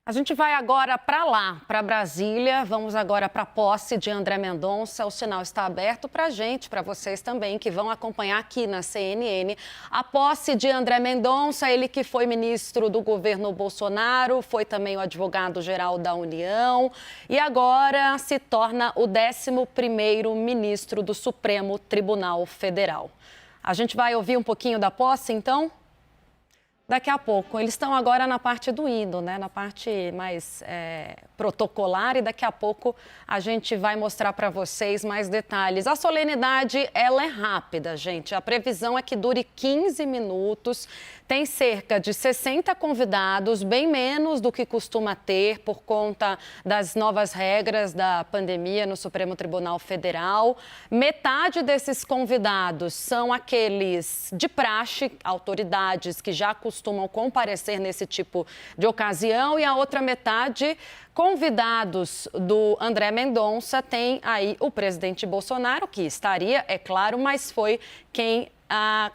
A gente vai agora para lá, para Brasília. Vamos agora para a posse de André Mendonça. O sinal está aberto para a gente, para vocês também, que vão acompanhar aqui na CNN. A posse de André Mendonça, ele que foi ministro do governo Bolsonaro, foi também o advogado-geral da União e agora se torna o 11º ministro do Supremo Tribunal Federal. A gente vai ouvir um pouquinho da posse, então? Daqui a pouco. Eles estão agora na parte do hino, né? Na parte mais protocolar, e daqui a pouco a gente vai mostrar para vocês mais detalhes. A solenidade, ela é rápida, gente. A previsão é que dure 15 minutos. Tem cerca de 60 convidados, bem menos do que costuma ter por conta das novas regras da pandemia no Supremo Tribunal Federal. Metade desses convidados são aqueles de praxe, autoridades que já costumam comparecer nesse tipo de ocasião, e a outra metade, convidados do André Mendonça. Tem aí o presidente Bolsonaro, que estaria, é claro, mas foi quem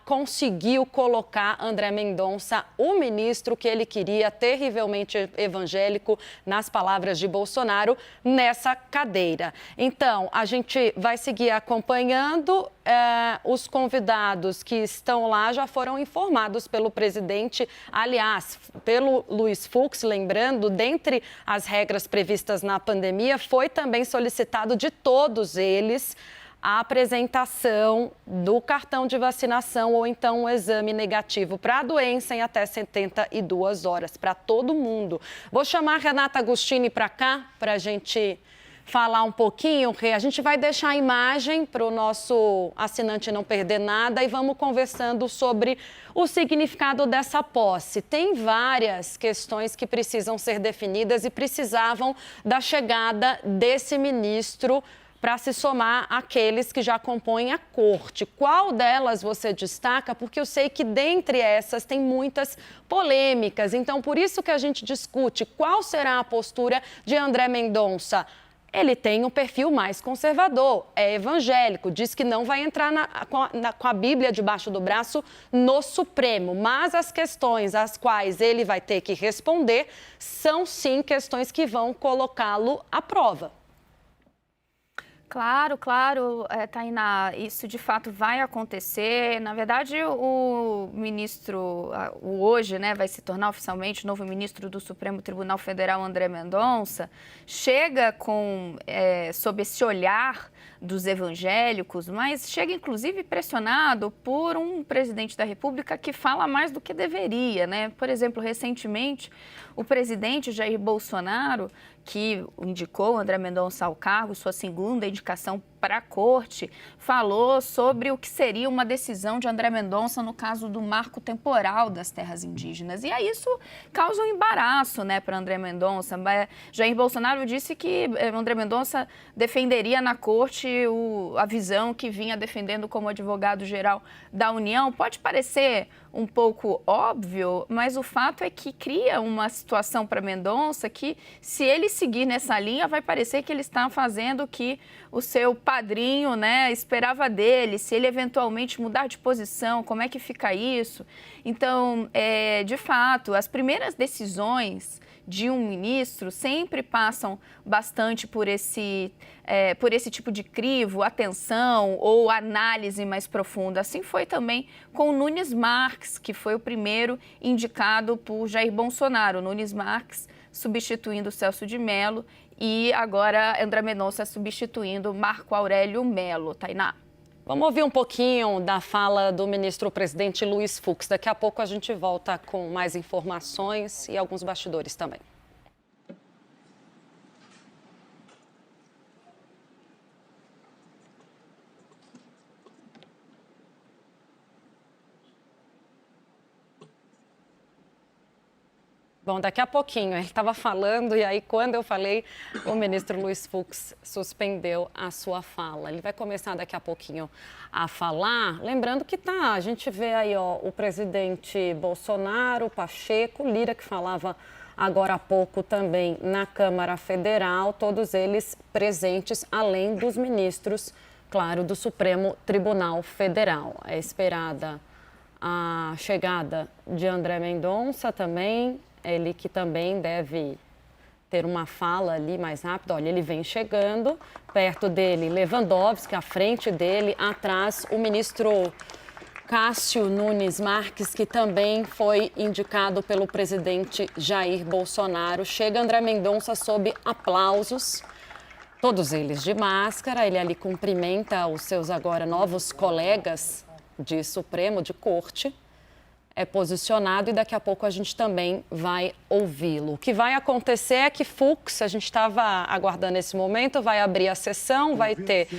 conseguiu colocar André Mendonça, o ministro que ele queria, terrivelmente evangélico, nas palavras de Bolsonaro, nessa cadeira. Então, a gente vai seguir acompanhando. Os convidados que estão lá já foram informados pelo presidente, aliás, pelo Luiz Fux, lembrando, dentre as regras previstas na pandemia, foi também solicitado de todos eles a apresentação do cartão de vacinação ou então um exame negativo para a doença em até 72 horas, para todo mundo. Vou chamar a Renata Agostini para cá, para a gente falar um pouquinho. A gente vai deixar a imagem para o nosso assinante não perder nada e vamos conversando sobre o significado dessa posse. Tem várias questões que precisam ser definidas e precisavam da chegada desse ministro para se somar àqueles que já compõem a corte. Qual delas você destaca? Porque eu sei que dentre essas tem muitas polêmicas. Então, por isso que a gente discute qual será a postura de André Mendonça. Ele tem um perfil mais conservador, é evangélico, diz que não vai entrar com a Bíblia debaixo do braço no Supremo. Mas as questões às quais ele vai ter que responder são, sim, questões que vão colocá-lo à prova. Claro, Tainá, isso de fato vai acontecer. Na verdade, o ministro, hoje, né, vai se tornar oficialmente o novo ministro do Supremo Tribunal Federal, André Mendonça, chega sob esse olhar dos evangélicos, mas chega inclusive pressionado por um presidente da República que fala mais do que deveria, né? Por exemplo, recentemente, o presidente Jair Bolsonaro, que indicou André Mendonça ao cargo, sua segunda indicação para a corte, falou sobre o que seria uma decisão de André Mendonça no caso do marco temporal das terras indígenas. E aí isso causa um embaraço, né, para André Mendonça. Jair Bolsonaro disse que André Mendonça defenderia na corte a visão que vinha defendendo como advogado-geral da União. Pode parecer um pouco óbvio, mas o fato é que cria uma situação para Mendonça que, se ele seguir nessa linha, vai parecer que ele está fazendo o que o seu padrinho, né, esperava dele. Se ele eventualmente mudar de posição, como é que fica isso? Então, de fato, as primeiras decisões de um ministro sempre passam bastante por esse tipo de crivo, atenção ou análise mais profunda. Assim foi também com o Nunes Marques, que foi o primeiro indicado por Jair Bolsonaro. Nunes Marques substituindo Celso de Mello e agora André Mendonça substituindo Marco Aurélio Mello. Tainá. Vamos ouvir um pouquinho da fala do ministro-presidente Luiz Fux. Daqui a pouco a gente volta com mais informações e alguns bastidores também. Bom, daqui a pouquinho, ele estava falando e aí quando eu falei, o ministro Luiz Fux suspendeu a sua fala. Ele vai começar daqui a pouquinho a falar, lembrando que a gente vê aí o presidente Bolsonaro, Pacheco, Lira, que falava agora há pouco também na Câmara Federal, todos eles presentes, além dos ministros, claro, do Supremo Tribunal Federal. É esperada a chegada de André Mendonça também, ele que também deve ter uma fala ali mais rápida. Olha, ele vem chegando, perto dele Lewandowski, à frente dele, atrás o ministro Cássio Nunes Marques, que também foi indicado pelo presidente Jair Bolsonaro. Chega André Mendonça sob aplausos, todos eles de máscara. Ele ali cumprimenta os seus agora novos colegas de Supremo, de Corte. É posicionado e daqui a pouco a gente também vai ouvi-lo. O que vai acontecer é que Fux, a gente estava aguardando esse momento, vai abrir a sessão, vai ter...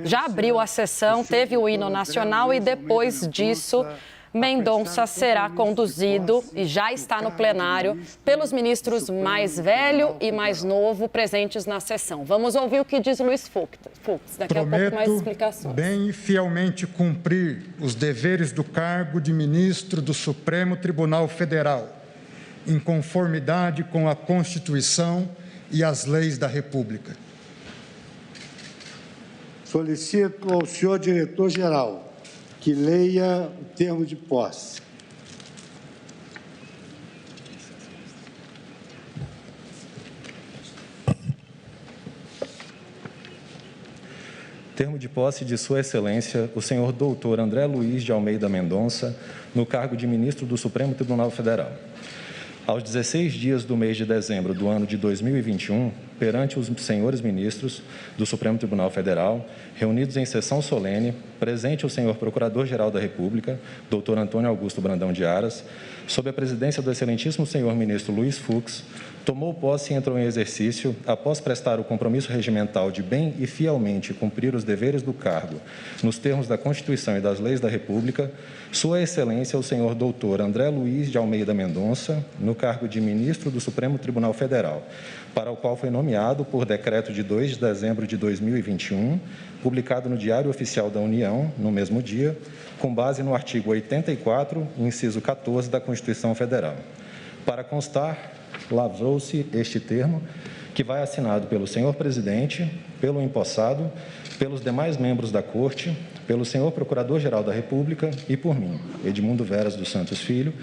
Já abriu a sessão, teve o hino nacional e depois disso Mendonça será conduzido e já está no plenário pelos ministros mais velho e mais novo presentes na sessão. Vamos ouvir o que diz Luiz Fux. Daqui a pouco mais explicações. Bem e fielmente cumprir os deveres do cargo de ministro do Supremo Tribunal Federal, em conformidade com a Constituição e as leis da República. Solicito ao senhor diretor-geral que leia o termo de posse. Termo de posse de Sua Excelência, o senhor doutor André Luiz de Almeida Mendonça, no cargo de ministro do Supremo Tribunal Federal. Aos 16 dias do mês de dezembro do ano de 2021, perante os senhores ministros do Supremo Tribunal Federal, reunidos em sessão solene, presente o senhor Procurador-Geral da República, doutor Antônio Augusto Brandão de Aras, sob a presidência do excelentíssimo senhor ministro Luiz Fux, tomou posse e entrou em exercício, após prestar o compromisso regimental de bem e fielmente cumprir os deveres do cargo, nos termos da Constituição e das leis da República, Sua Excelência o senhor doutor André Luiz de Almeida Mendonça, no cargo de ministro do Supremo Tribunal Federal, para o qual foi nomeado por decreto de 2 de dezembro de 2021, publicado no Diário Oficial da União, no mesmo dia, com base no artigo 84, inciso 14 da Constituição Federal. Para constar, lavrou-se este termo, que vai assinado pelo senhor presidente, pelo empossado, pelos demais membros da Corte, pelo senhor Procurador-Geral da República e por mim, Edmundo Veras dos Santos Filho,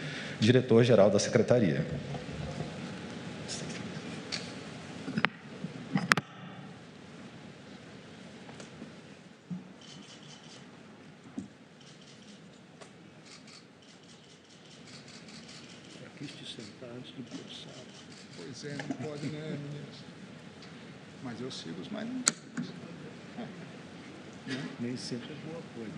diretor-geral da Secretaria. Pois é, não pode, né, ministro? Mas eu sigo os mais antigos. Nem sempre é boa coisa.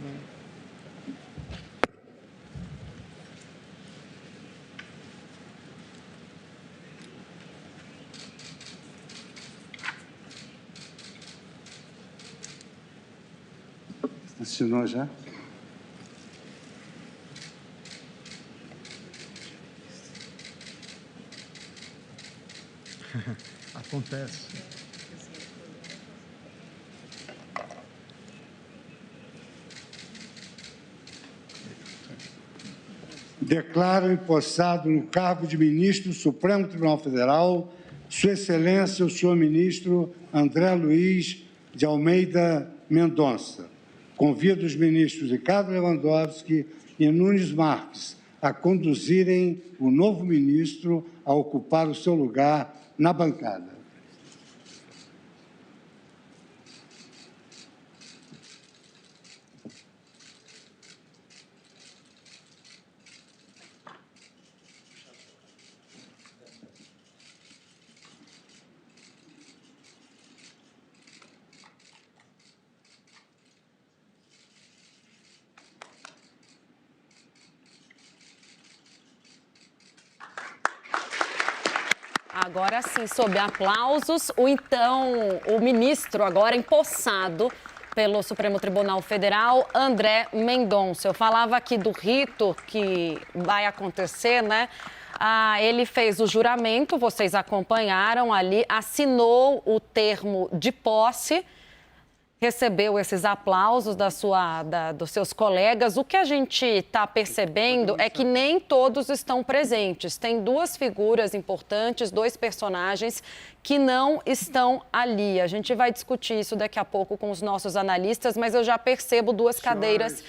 Assinou já? Acontece. Declaro empossado no cargo de ministro do Supremo Tribunal Federal, Sua Excelência, o senhor ministro André Luiz de Almeida Mendonça. Convido os ministros Ricardo Lewandowski e Nunes Marques a conduzirem o novo ministro a ocupar o seu lugar na bancada. Agora sim, sob aplausos, o ministro agora empossado pelo Supremo Tribunal Federal, André Mendonça. Eu falava aqui do rito que vai acontecer, né? Ele fez o juramento, vocês acompanharam ali, assinou o termo de posse recebeu esses aplausos dos seus colegas. O que a gente está percebendo é que nem todos estão presentes. Tem duas figuras importantes, dois personagens que não estão ali. A gente vai discutir isso daqui a pouco com os nossos analistas, mas eu já percebo duas cadeiras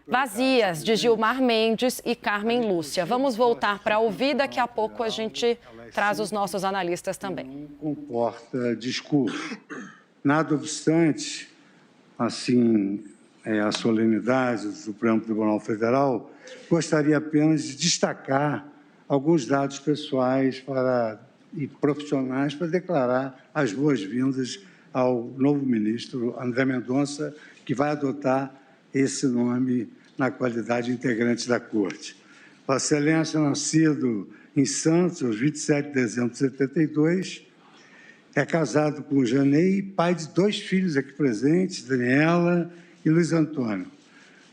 vazias, de Gilmar Mendes e Carmen Lúcia. Vamos voltar para ouvir, daqui a pouco a gente traz os nossos analistas também. Não comporta discurso. Nada obstante, assim, a solenidade do Supremo Tribunal Federal, gostaria apenas de destacar alguns dados pessoais e profissionais para declarar as boas-vindas ao novo ministro André Mendonça, que vai adotar esse nome na qualidade de integrante da Corte. Vossa Excelência, nascido em Santos, aos 27 de dezembro de 72, é casado com Janei, pai de dois filhos aqui presentes, Daniela e Luiz Antônio.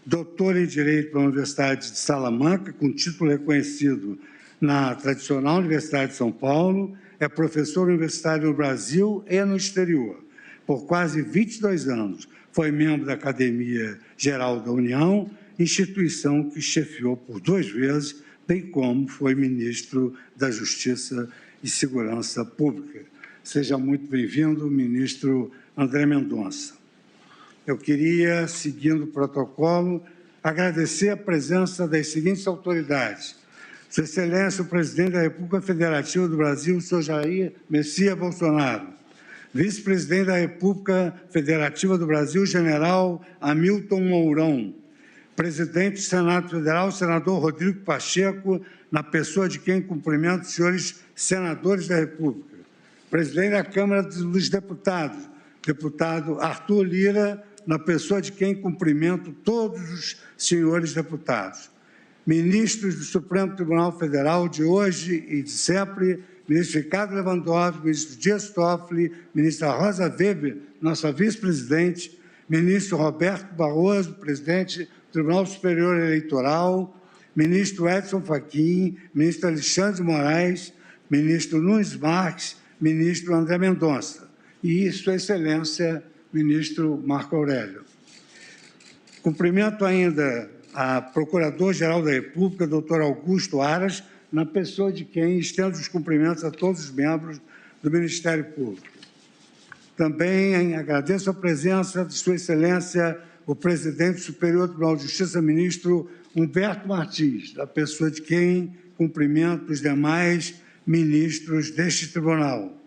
Doutor em Direito pela Universidade de Salamanca, com título reconhecido na tradicional Universidade de São Paulo, é professor universitário no Brasil e no exterior. Por quase 22 anos, foi membro da Academia Geral da União, instituição que chefiou por 2 vezes, bem como foi ministro da Justiça e Segurança Pública. Seja muito bem-vindo, ministro André Mendonça. Eu queria, seguindo o protocolo, agradecer a presença das seguintes autoridades. Sua Excelência, o Presidente da República Federativa do Brasil, o senhor Jair Messias Bolsonaro. Vice-Presidente da República Federativa do Brasil, General Hamilton Mourão. Presidente do Senado Federal, senador Rodrigo Pacheco, na pessoa de quem cumprimento os senhores senadores da República. Presidente da Câmara dos Deputados, deputado Arthur Lira, na pessoa de quem cumprimento todos os senhores deputados. Ministros do Supremo Tribunal Federal de hoje e de sempre, ministro Ricardo Lewandowski, ministro Dias Toffoli, ministra Rosa Weber, nossa vice-presidente, ministro Roberto Barroso, presidente do Tribunal Superior Eleitoral, ministro Edson Fachin, ministro Alexandre de Moraes, ministro Nunes Marques, ministro André Mendonça e Sua Excelência, ministro Marco Aurélio. Cumprimento ainda a Procurador-Geral da República, doutor Augusto Aras, na pessoa de quem estendo os cumprimentos a todos os membros do Ministério Público. Também agradeço a presença de Sua Excelência, o Presidente Superior do Tribunal de Justiça, ministro Humberto Martins, da pessoa de quem cumprimento os demais ministros deste tribunal.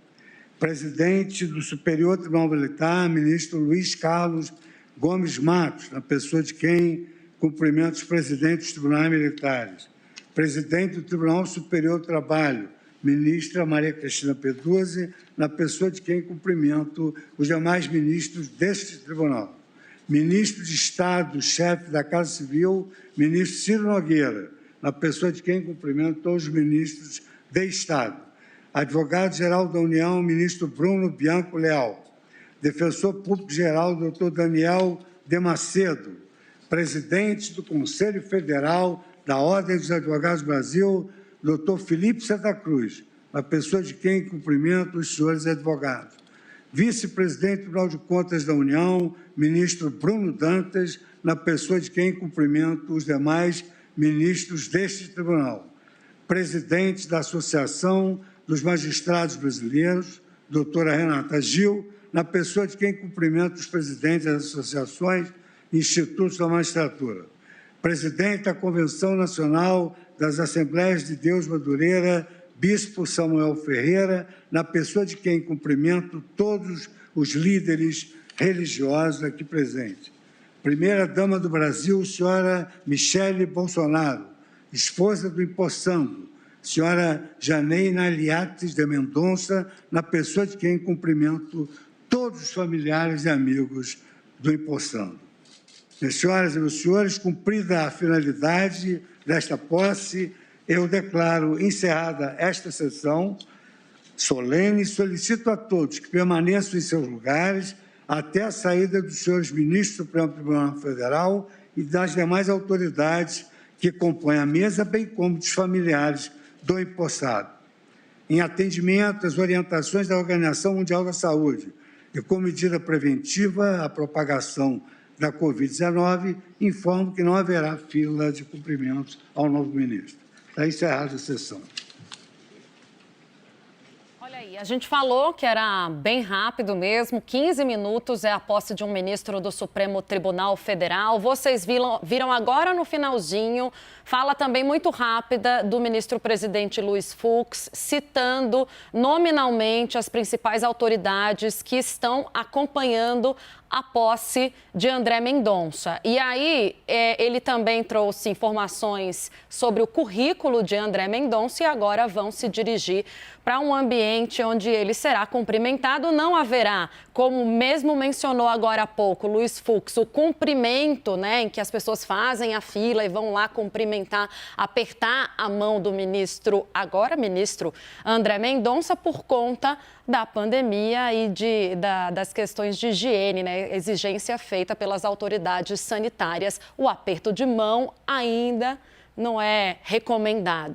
Presidente do Superior Tribunal Militar, ministro Luiz Carlos Gomes Matos, na pessoa de quem cumprimento os presidentes dos tribunais militares. Presidente do Tribunal Superior do Trabalho, ministra Maria Cristina Peduzzi, na pessoa de quem cumprimento os demais ministros deste tribunal. Ministro de Estado, chefe da Casa Civil, ministro Ciro Nogueira, na pessoa de quem cumprimento todos os ministros de Estado. Advogado-Geral da União, ministro Bruno Bianco Leal. Defensor Público-Geral, doutor Daniel de Macedo. Presidente do Conselho Federal da Ordem dos Advogados do Brasil, doutor Felipe Santa Cruz, na pessoa de quem cumprimento os senhores advogados. Vice-presidente do Tribunal de Contas da União, ministro Bruno Dantas, na pessoa de quem cumprimento os demais ministros deste tribunal. Presidente da Associação dos Magistrados Brasileiros, doutora Renata Gil, na pessoa de quem cumprimento os presidentes das associações e institutos da magistratura. Presidente da Convenção Nacional das Assembleias de Deus Madureira, Bispo Samuel Ferreira, na pessoa de quem cumprimento todos os líderes religiosos aqui presentes. Primeira-Dama do Brasil, senhora Michele Bolsonaro, esposa do empossando, senhora Janeina Liates de Mendonça, na pessoa de quem cumprimento todos os familiares e amigos do empossando. Minhas senhoras e meus senhores, cumprida a finalidade desta posse, eu declaro encerrada esta sessão solene e solicito a todos que permaneçam em seus lugares até a saída dos senhores ministros do Supremo Tribunal Federal e das demais autoridades que compõem a mesa, bem como dos familiares do empossado. Em atendimento às orientações da Organização Mundial da Saúde E, como medida preventiva à propagação da Covid-19, informo que não haverá fila de cumprimentos ao novo ministro. Está encerrada a sessão. Olha aí, a gente falou que era bem rápido mesmo, 15 minutos é a posse de um ministro do Supremo Tribunal Federal. Vocês viram agora no finalzinho, fala também muito rápida do ministro-presidente Luiz Fux, citando nominalmente as principais autoridades que estão acompanhando a posse de André Mendonça. E aí, ele também trouxe informações sobre o currículo de André Mendonça e agora vão se dirigir para um ambiente onde ele será cumprimentado. Não haverá, como mesmo mencionou agora há pouco Luiz Fux, o cumprimento, né, em que as pessoas fazem a fila e vão lá cumprimentar, apertar a mão do ministro André Mendonça, por conta da pandemia e das questões de higiene, né? Exigência feita pelas autoridades sanitárias. O aperto de mão ainda não é recomendado.